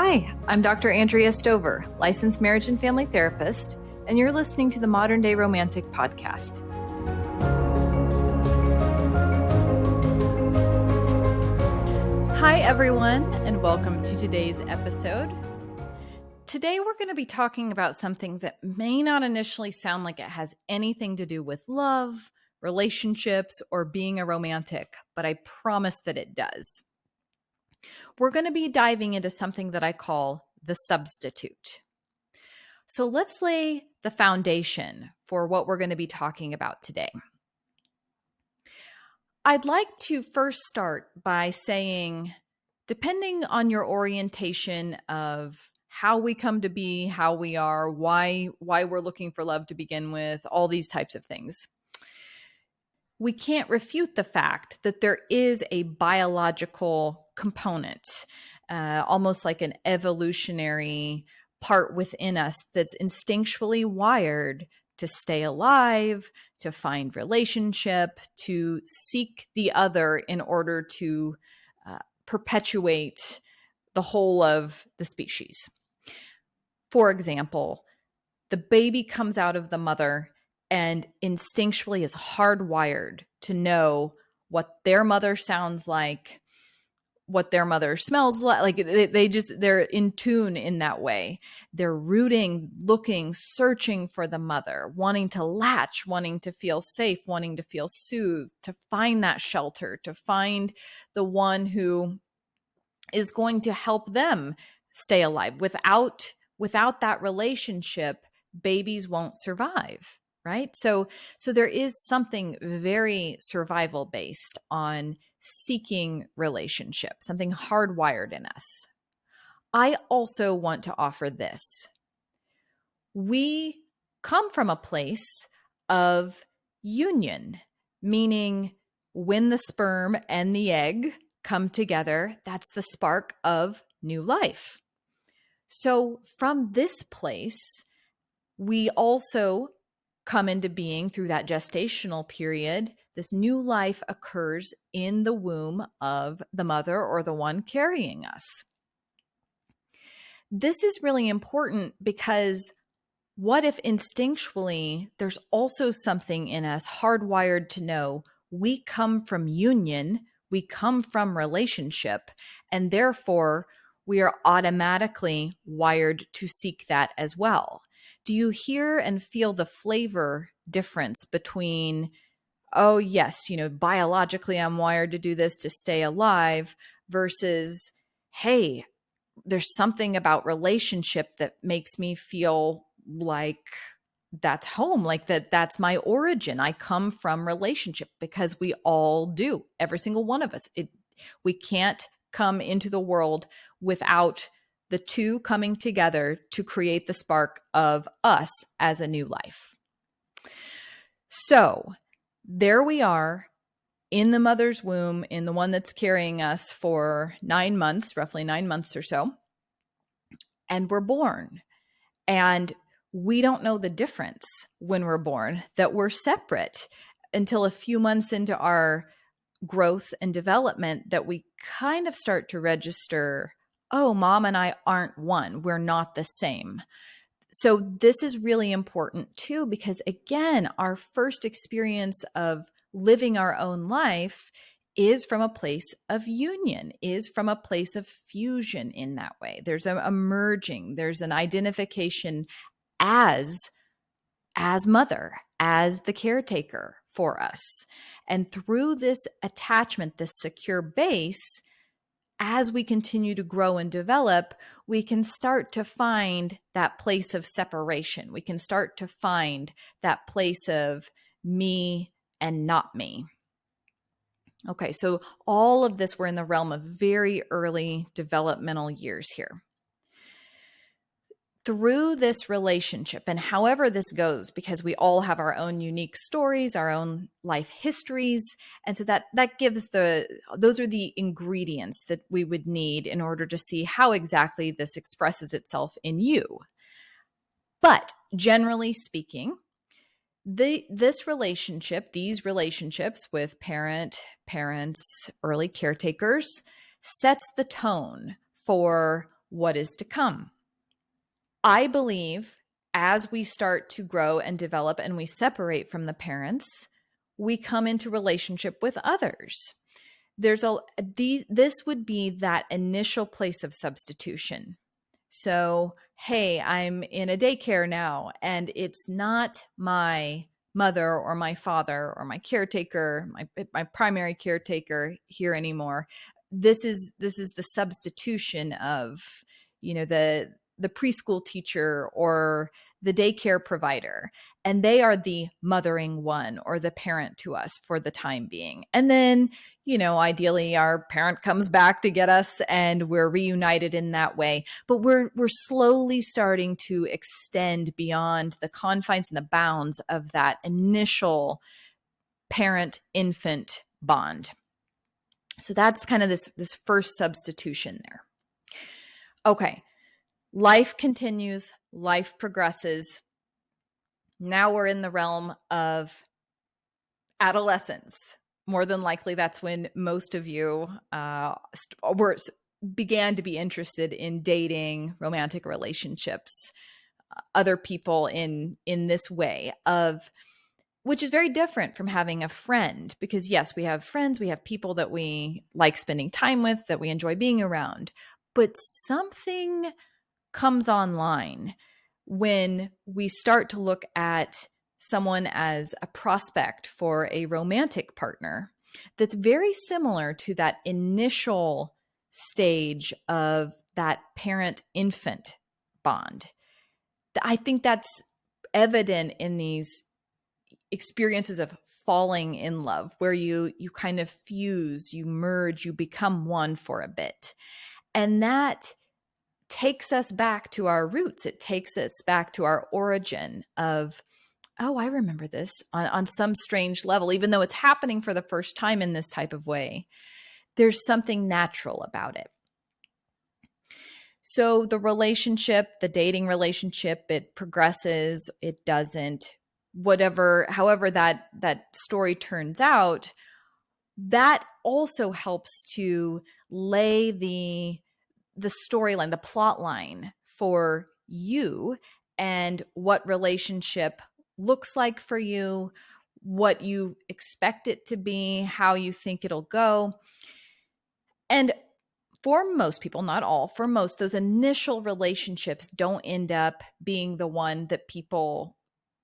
Hi, I'm Dr. Andrea Stover, licensed marriage and family therapist, and you're listening to the Modern Day Romantic Podcast. Hi, everyone, and welcome to today's episode. Today, we're going to be talking about something that may not initially sound like it has anything to do with love, relationships, or being a romantic, but I promise that it does. We're going to be diving into something that I call the substitute. So let's lay the foundation for what we're going to be talking about today. I'd like to first start by saying, depending on your orientation of how we come to be, how we are, why we're looking for love to begin with, all these types of things, we can't refute the fact that there is a biological component, almost like an evolutionary part within us that's instinctually wired to stay alive, to find relationship, to seek the other in order to perpetuate the whole of the species. For example, the baby comes out of the mother and instinctually is hardwired to know what their mother sounds like, what their mother smells like. They're in tune in that way. They're rooting, looking, searching for the mother, wanting to latch, wanting to feel safe, wanting to feel soothed, to find that shelter, to find the one who is going to help them stay alive. Without that relationship, babies won't survive. Right? So there is something very survival based on seeking relationship, something hardwired in us. I also want to offer this. We come from a place of union, meaning when the sperm and the egg come together, that's the spark of new life. So from this place, we also come into being through that gestational period. This new life occurs in the womb of the mother or the one carrying us. This is really important because what if instinctually there's also something in us hardwired to know we come from union, we come from relationship, and therefore we are automatically wired to seek that as well. Do you hear and feel the flavor difference between, oh, yes, biologically I'm wired to do this to stay alive versus, hey, there's something about relationship that makes me feel like that's home, like that's my origin. I come from relationship, because we all do. Every single one of us. We can't come into the world without the two coming together to create the spark of us as a new life. So there we are in the mother's womb, in the one that's carrying us for 9 months, roughly 9 months or so. And we're born. And we don't know the difference when we're born, that we're separate until a few months into our growth and development, that we kind of start to register, oh, mom and I aren't one. We're not the same. So this is really important too, because again, our first experience of living our own life is from a place of union, is from a place of fusion in that way. There's a merging, there's an identification as mother, as the caretaker for us. And through this attachment, this secure base, as we continue to grow and develop, we can start to find that place of separation. We can start to find that place of me and not me. Okay, so all of this, we're in the realm of very early developmental years here. Through this relationship, and however this goes, because we all have our own unique stories, our own life histories, and so that gives those are the ingredients that we would need in order to see how exactly this expresses itself in you. But generally speaking, these relationships with parents, early caretakers, sets the tone for what is to come. I believe as we start to grow and develop and we separate from the parents, we come into relationship with others. This would be that initial place of substitution. So, hey, I'm in a daycare now, and it's not my mother or my father or my caretaker, my primary caretaker here anymore. This is the substitution of, the preschool teacher or the daycare provider, and they are the mothering one or the parent to us for the time being. And then, ideally our parent comes back to get us and we're reunited in that way. But we're slowly starting to extend beyond the confines and the bounds of that initial parent-infant bond. So that's kind of this first substitution there. Okay. Life continues, life progresses. Now we're in the realm of adolescence. More than likely, that's when most of you began to be interested in dating, romantic relationships, other people in this way of, which is very different from having a friend, because yes, we have friends, we have people that we like spending time with, that we enjoy being around, but something comes online when we start to look at someone as a prospect for a romantic partner that's very similar to that initial stage of that parent-infant bond. I think that's evident in these experiences of falling in love, where you kind of fuse, you merge, you become one for a bit. And that takes us back to our roots. It takes us back to our origin of, oh, I remember this on some strange level, even though it's happening for the first time in this type of way. There's something natural about it. So the relationship, the dating relationship, it progresses, it doesn't, however that story turns out, that also helps to lay the storyline, the plot line for you and what relationship looks like for you, what you expect it to be, how you think it'll go. And for most people, not all, for most, those initial relationships don't end up being the one that people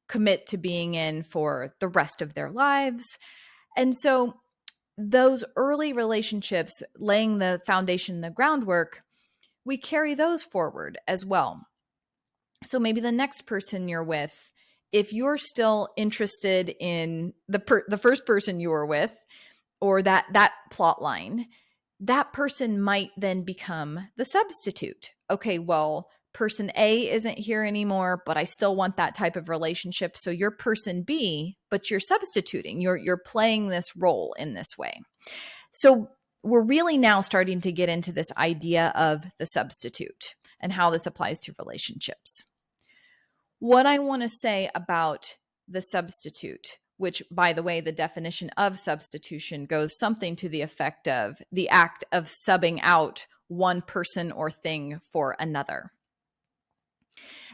commit to being in for the rest of their lives. And so those early relationships, laying the foundation, the groundwork, we carry those forward as well. So maybe the next person you're with, if you're still interested in the first person you were with, or that plot line, that person might then become the substitute. Okay, well, person A isn't here anymore, but I still want that type of relationship. So you're person B, but you're substituting. You're playing this role in this way. So we're really now starting to get into this idea of the substitute and how this applies to relationships. What I want to say about the substitute, which, by the way, the definition of substitution goes something to the effect of the act of subbing out one person or thing for another.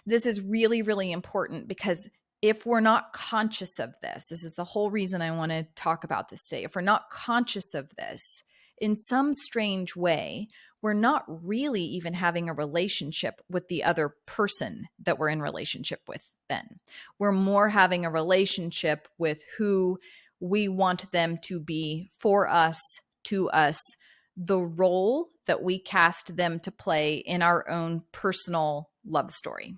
This is really, really important, because if we're not conscious of this is the whole reason I want to talk about this today. If we're not conscious of this, in some strange way, we're not really even having a relationship with the other person that we're in relationship with then. We're more having a relationship with who we want them to be for us, to us, the role that we cast them to play in our own personal love story.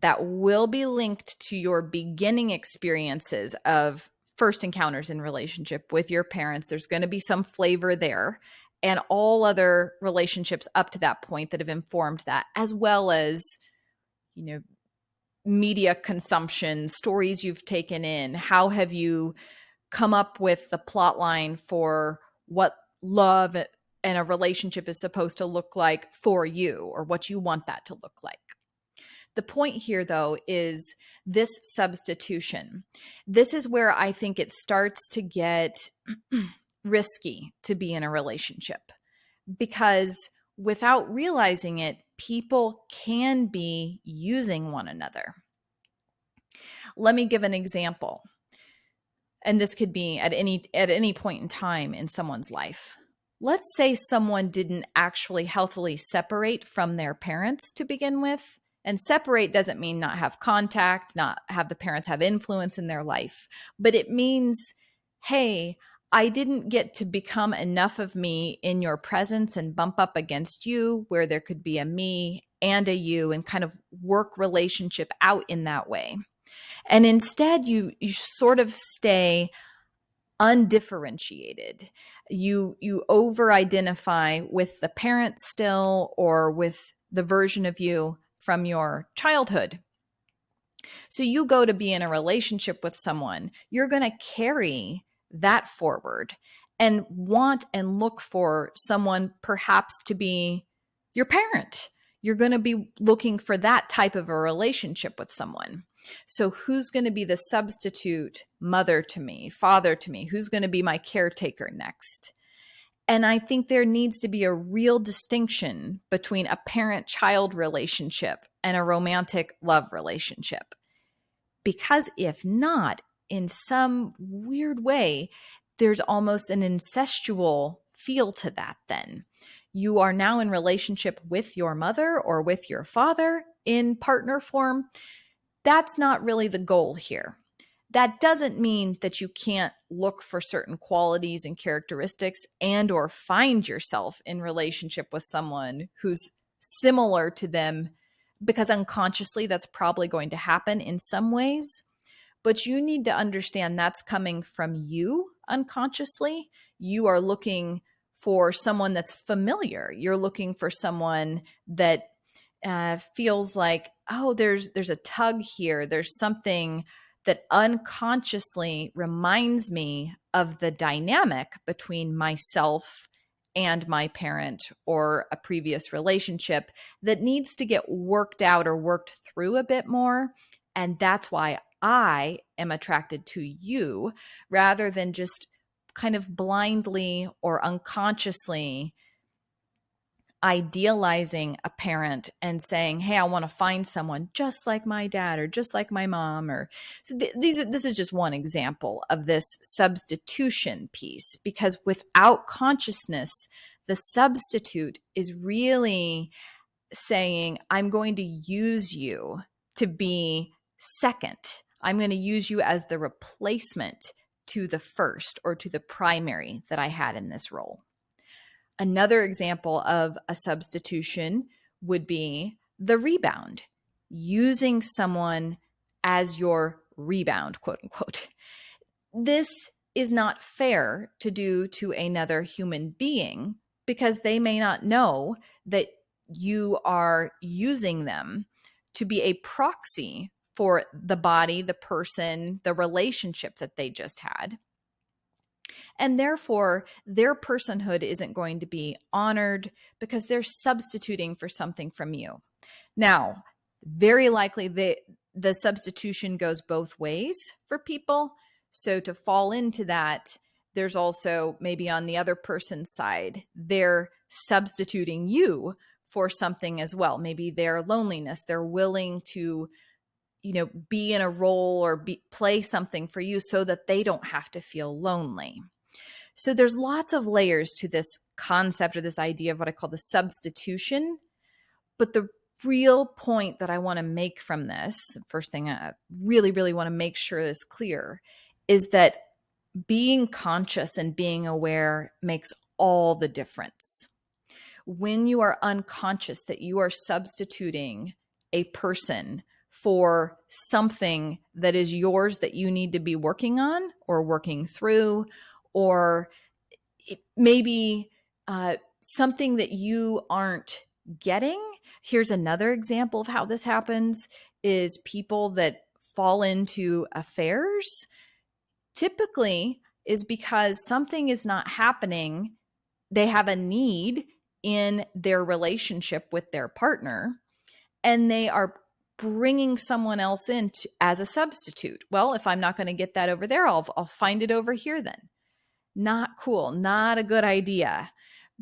That will be linked to your beginning experiences of first encounters in relationship with your parents. There's going to be some flavor there, and all other relationships up to that point that have informed that, as well as, media consumption, stories you've taken in. How have you come up with the plot line for what love and a relationship is supposed to look like for you, or what you want that to look like? The point here, though, is this substitution. This is where I think it starts to get risky to be in a relationship, because without realizing it, people can be using one another. Let me give an example. And this could be at any point in time in someone's life. Let's say someone didn't actually healthily separate from their parents to begin with. And separate doesn't mean not have contact, not have the parents have influence in their life, but it means, hey, I didn't get to become enough of me in your presence and bump up against you where there could be a me and a you and kind of work relationship out in that way. And instead, you sort of stay undifferentiated. You over-identify with the parent still or with the version of you from your childhood. So you go to be in a relationship with someone, you're going to carry that forward and want and look for someone perhaps to be your parent. You're going to be looking for that type of a relationship with someone. So who's going to be the substitute mother to me, father to me? Who's going to be my caretaker next? And I think there needs to be a real distinction between a parent-child relationship and a romantic love relationship. Because if not, in some weird way, there's almost an incestual feel to that then. You are now in relationship with your mother or with your father in partner form. That's not really the goal here. That doesn't mean that you can't look for certain qualities and characteristics and or find yourself in relationship with someone who's similar to them, because unconsciously that's probably going to happen in some ways. But you need to understand that's coming from you unconsciously. You are looking for someone that's familiar. You're looking for someone that feels like, oh, there's a tug here. There's something that unconsciously reminds me of the dynamic between myself and my parent or a previous relationship that needs to get worked out or worked through a bit more. And that's why I am attracted to you rather than just kind of blindly or unconsciously idealizing a parent and saying, hey, I want to find someone just like my dad or just like my mom. Or so this is just one example of this substitution piece, because without consciousness, the substitute is really saying, I'm going to use you to be second. I'm going to use you as the replacement to the first or to the primary that I had in this role. Another example of a substitution would be the rebound, using someone as your rebound, quote unquote. This is not fair to do to another human being because they may not know that you are using them to be a proxy for the body, the person, the relationship that they just had. And therefore, their personhood isn't going to be honored because they're substituting for something from you. Now, very likely the substitution goes both ways for people. So to fall into that, there's also maybe on the other person's side, they're substituting you for something as well. Maybe their loneliness, they're willing to be in a role or play something for you so that they don't have to feel lonely. So there's lots of layers to this concept or this idea of what I call the substitution. But the real point that I want to make from this, first thing I really, really want to make sure is clear, is that being conscious and being aware makes all the difference. When you are unconscious that you are substituting a person for something that is yours that you need to be working on or working through, or maybe something that you aren't getting. Here's another example of how this happens is people that fall into affairs typically is because something is not happening. They have a need in their relationship with their partner, and they are bringing someone else in as a substitute. Well, if I'm not going to get that over there, I'll find it over here then. Not cool, not a good idea,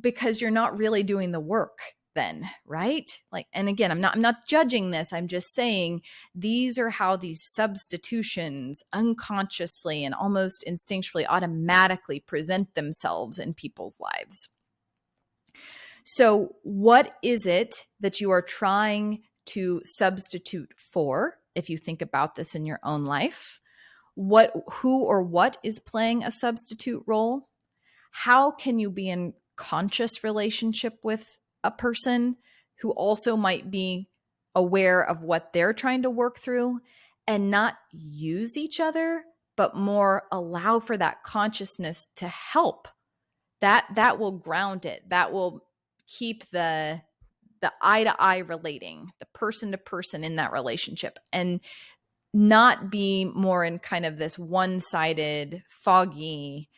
because you're not really doing the work then, right? Like, and again, I'm not judging this. I'm just saying these are how these substitutions unconsciously and almost instinctually automatically present themselves in people's lives. So, what is it that you are trying to substitute for? If you think about this in your own life, who or what is playing a substitute role? How can you be in conscious relationship with a person who also might be aware of what they're trying to work through and not use each other, but more allow for that consciousness to help? That will ground it. That will keep the eye to eye relating, the person to person in that relationship, and not be more in kind of this one-sided, foggy,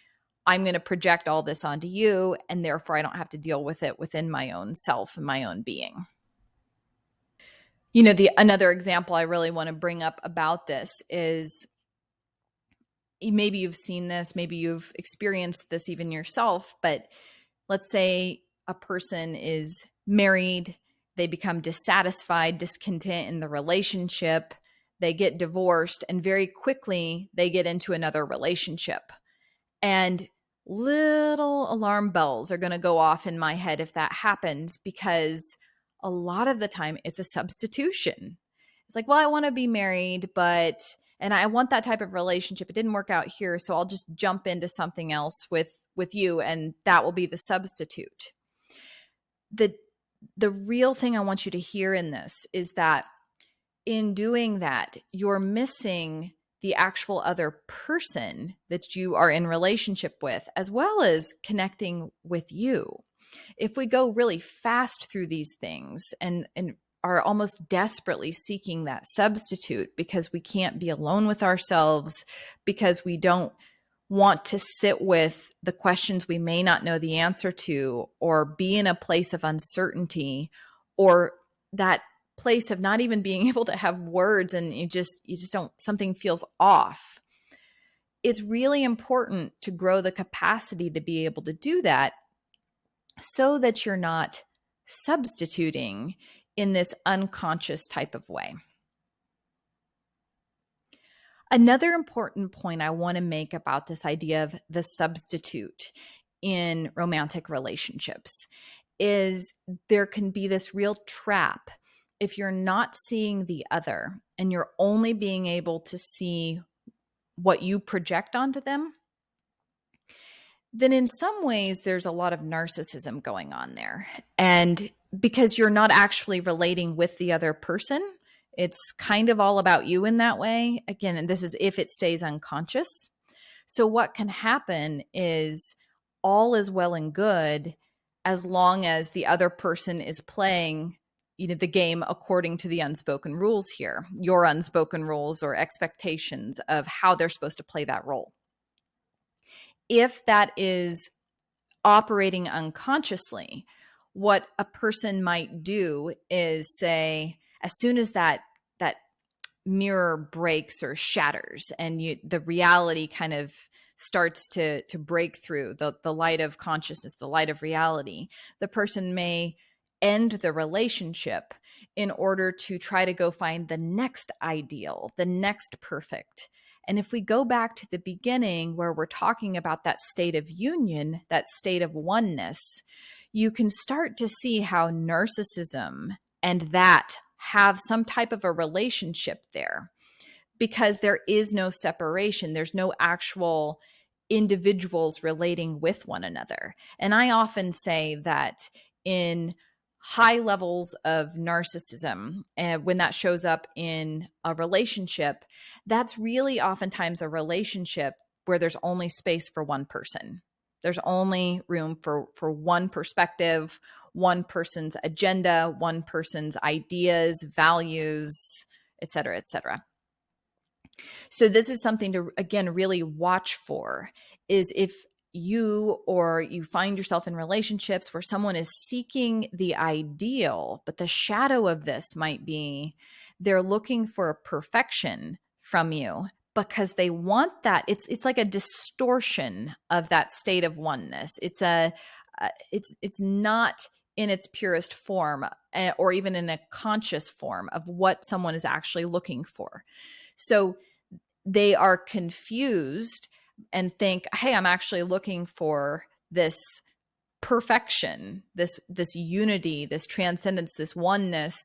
I'm going to project all this onto you, and therefore I don't have to deal with it within my own self and my own being. Another example I really want to bring up about this is, maybe you've seen this, maybe you've experienced this even yourself, but let's say a person is married, they become dissatisfied, discontent in the relationship, they get divorced, and very quickly they get into another relationship. And little alarm bells are going to go off in my head if that happens, because a lot of the time it's a substitution. It's like, well, I want to be married, and I want that type of relationship. It didn't work out here, so I'll just jump into something else with you, and that will be the substitute. The real thing I want you to hear in this is that in doing that, you're missing the actual other person that you are in relationship with, as well as connecting with you. If we go really fast through these things and are almost desperately seeking that substitute because we can't be alone with ourselves, because we don't want to sit with the questions we may not know the answer to, or be in a place of uncertainty, or that place of not even being able to have words, and you just don't, something feels off. It's really important to grow the capacity to be able to do that, so that you're not substituting in this unconscious type of way. Another important point I want to make about this idea of the substitute in romantic relationships is there can be this real trap if you're not seeing the other and you're only being able to see what you project onto them. Then in some ways there's a lot of narcissism going on there. And because you're not actually relating with the other person, it's kind of all about you in that way. Again, and this is if it stays unconscious. So what can happen is all is well and good as long as the other person is playing, the game according to the unspoken rules here, your unspoken rules or expectations of how they're supposed to play that role. If that is operating unconsciously, what a person might do is say, as soon as that mirror breaks or shatters and the reality kind of starts to break through, the light of consciousness, the light of reality, the person may end the relationship in order to try to go find the next ideal, the next perfect. And if we go back to the beginning where we're talking about that state of union, that state of oneness, you can start to see how narcissism and that have some type of a relationship there, because there is no separation. There's no actual individuals relating with one another. And I often say that in high levels of narcissism, and when that shows up in a relationship, that's really oftentimes a relationship where there's only space for one person. There's only room for one perspective, one person's agenda, one person's ideas, values, et cetera, et cetera. So this is something to, again, really watch for, is if you find yourself in relationships where someone is seeking the ideal, but the shadow of this might be they're looking for a perfection from you because they want that. It's like a distortion of that state of oneness. It's a it's not in its purest form, or even in a conscious form of what someone is actually looking for. So they are confused and think, hey, I'm actually looking for this perfection, this unity, this transcendence, this oneness.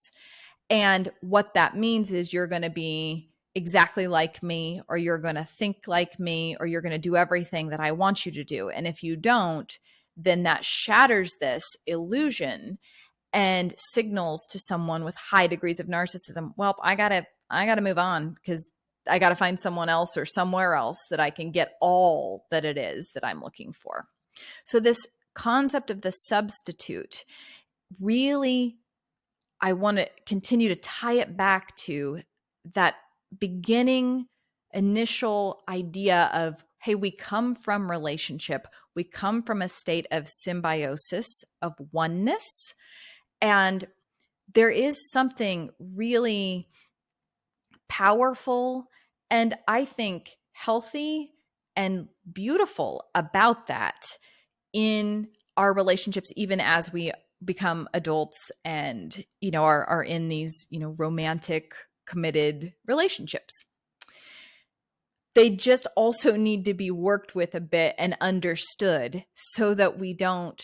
And what that means is you're going to be exactly like me, or you're going to think like me, or you're going to do everything that I want you to do. And if you don't, then that shatters this illusion and signals to someone with high degrees of narcissism, well, I gotta move on, because I gotta find someone else or somewhere else that I can get all that it is that I'm looking for. So this concept of the substitute, really, I want to continue to tie it back to that beginning initial idea of, hey, we come from relationship, we come from a state of symbiosis, of oneness. And there is something really powerful and, I think, healthy and beautiful about that in our relationships, even as we become adults and, are in these, romantic, committed relationships. They just also need to be worked with a bit and understood, so that we don't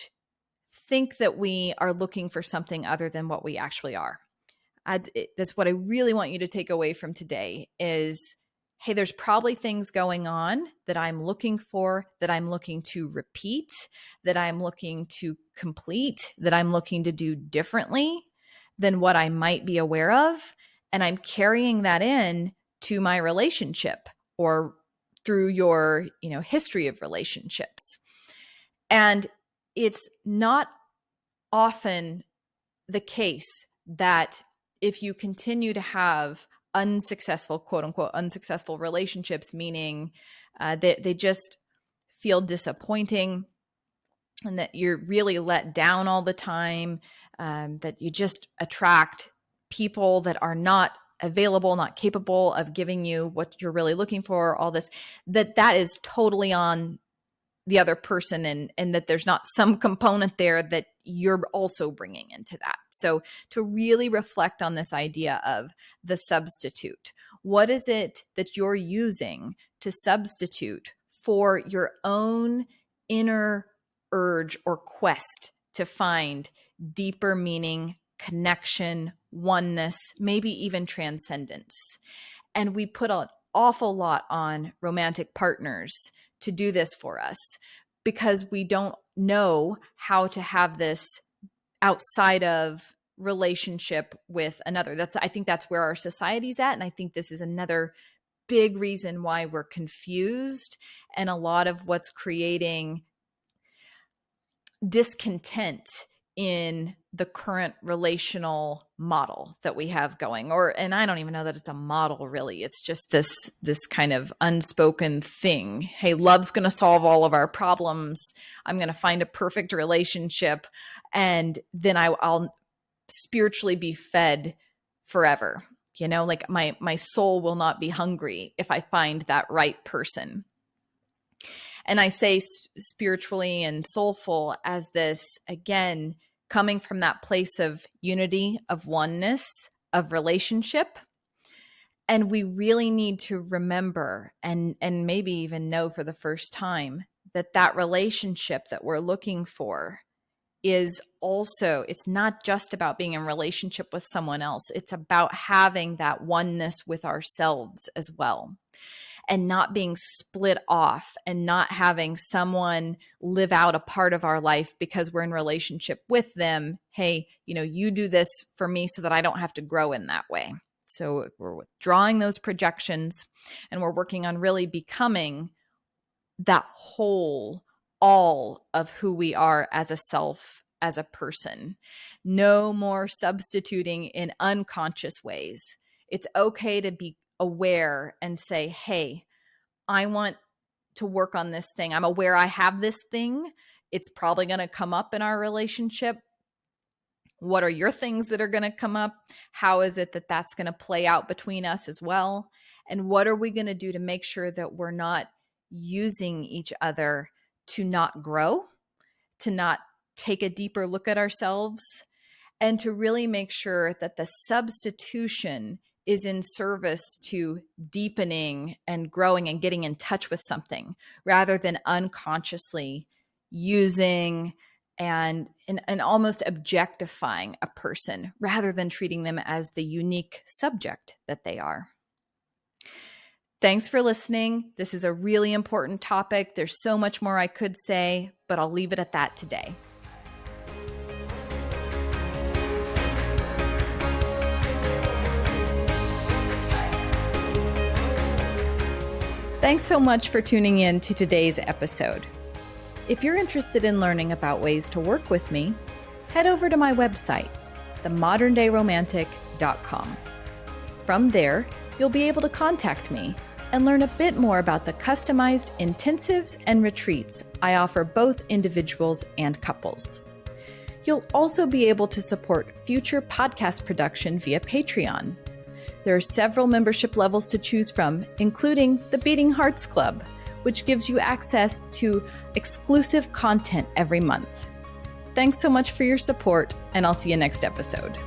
think that we are looking for something other than what we actually are. That's what I really want you to take away from today is, hey, there's probably things going on that I'm looking for, that I'm looking to repeat, that I'm looking to complete, that I'm looking to do differently than what I might be aware of. And I'm carrying that in to my relationship, or through your, history of relationships. And it's not often the case that if you continue to have unsuccessful, quote unquote, unsuccessful relationships, meaning they just feel disappointing, and that you're really let down all the time, that you just attract people that are not available, not capable of giving you what you're really looking for, all this, that is totally on the other person, and that there's not some component there that you're also bringing into that. So to really reflect on this idea of the substitute, what is it that you're using to substitute for your own inner urge or quest to find deeper meaning, connection, oneness, maybe even transcendence? And we put an awful lot on romantic partners to do this for us, because we don't know how to have this outside of relationship with another. I think that's where our society's at. And I think this is another big reason why we're confused, and a lot of what's creating discontent in the current relational model that we have going. And I don't even know that it's a model, really. It's just this kind of unspoken thing. Hey, love's going to solve all of our problems. I'm going to find a perfect relationship, and then I'll spiritually be fed forever. Like my soul will not be hungry if I find that right person. And I say spiritually and soulful as this, again, coming from that place of unity, of oneness, of relationship. And we really need to remember, and maybe even know for the first time, that relationship that we're looking for is also, it's not just about being in relationship with someone else. It's about having that oneness with ourselves as well, and not being split off, and not having someone live out a part of our life because we're in relationship with them. Hey, you do this for me so that I don't have to grow in that way. So we're withdrawing those projections, and we're working on really becoming that whole, all of who we are as a self, as a person. No more substituting in unconscious ways. It's okay to be aware and say, hey, I want to work on this thing. I'm aware I have this thing. It's probably going to come up in our relationship. What are your things that are going to come up? How is it that that's going to play out between us as well? And what are we going to do to make sure that we're not using each other to not grow, to not take a deeper look at ourselves and to really make sure that the substitution is in service to deepening and growing and getting in touch with something rather than unconsciously using and almost objectifying a person rather than treating them as the unique subject that they are. Thanks for listening. This is a really important topic. There's so much more I could say, but I'll leave it at that today. Thanks so much for tuning in to today's episode. If you're interested in learning about ways to work with me, head over to my website, themoderndayromantic.com. From there, you'll be able to contact me and learn a bit more about the customized intensives and retreats I offer both individuals and couples. You'll also be able to support future podcast production via Patreon. There are several membership levels to choose from, including the Beating Hearts Club, which gives you access to exclusive content every month. Thanks so much for your support, and I'll see you next episode.